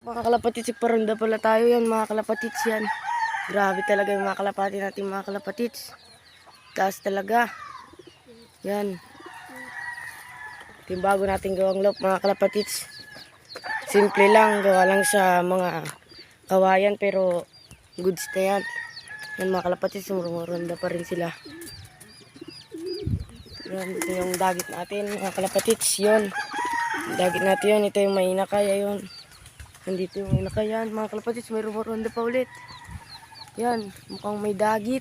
Mga kalapatits, paronda pala tayo yan mga kalapatits yan. Grabe talaga yung mga kalapati natin mga kalapatits. Taas talaga. Yan. Ito yung bago natin gawang loop mga kalapatits. Simple lang, gawa lang sa mga kawayan pero goods na yan. Yan mga kalapatits, sumuronda pa rin sila. Yan, ito yung dagit natin mga kalapatits. Yun. Dagit natin yun. Ito yung may inakaya yun. Nandito yung inakayan mga kalapatits. May rumoronda pa ulit. Yan. Mukhang may dagit.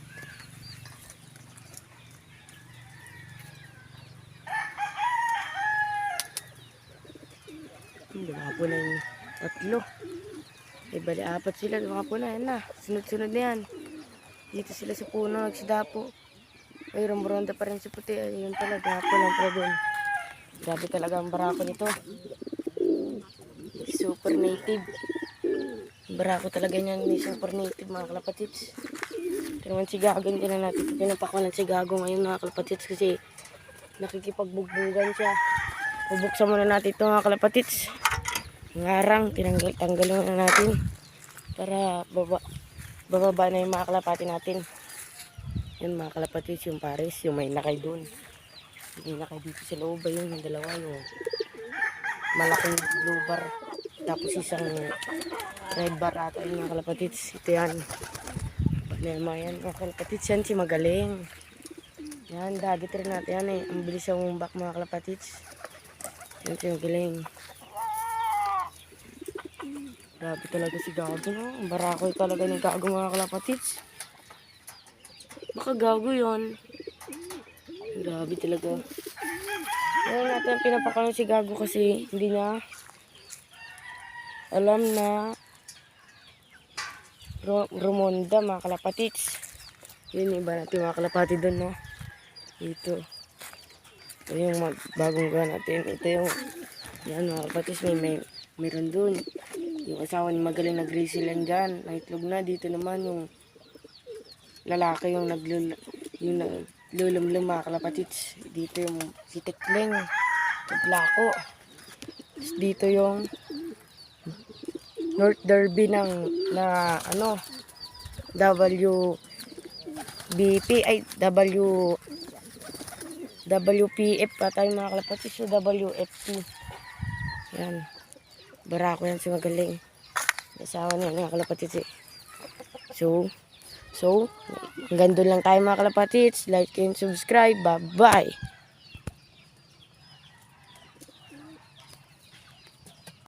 Lumapo na yung tatlo. Eh bali apat sila. Lumapo na. Yan na. Sunod-sunod na yan. Dito sila sa puno. Nagsidapo. Ay rumoronda pa rin si puti. Ayun pala. Dapo lang pala doon. Grabe talaga ang barako nito. Super native. Barako talaga niyan. May super native mga kalapatits. Ito naman si Gagon. Tinan natin. Pinapakuan si Gago ngayon mga kalapatits. Kasi nakikipagbugbugan siya. Bubuksan muna natin ito mga kalapatits. Ngarang. Tanggalin na natin. Para bababa na yung mga kalapati natin. Yan mga kalapatits. Yung pares. Yung may nakay doon. May nakay dito sa loob. Ayun yung dalawa. Yung malaking blue bar. Tapos isang red bar ata yung mga kalapatits. Ito yan. Panema yan mga kalapatits. Yan si Magaling. Yan. Dagit rin natin yan eh. Ang bilis ang umbak mga kalapatits. Yan si Magaling. Grabe talaga si Gago no. Ang barakoy talaga ni Gago mga kalapatits. Baka Gago yun. Grabe talaga. Ngayon natin pinapakalan si Gago kasi hindi niya alam na rumonda mga kalapatits. Yun iba natin mga kalapati doon no. Ito. Ito yung bagong gawa natin. Ito yung yan mga kalapatits mayroon doon. Yung asawa ni Magaling nag-grizzle yan dyan. Naitlog na. Dito naman yung lalaki yung naglulumlum mga kalapatits. Dito yung si Tekling. Taglako. Dito yung North Derby na ano WBP ay WPF pa tayo mga kalapatits. So WFP. Yan. Barako yan si Magaling. Asawa niya mga kalapatits eh. So hanggang doon lang tayo mga kalapatits. Like and subscribe. Bye bye.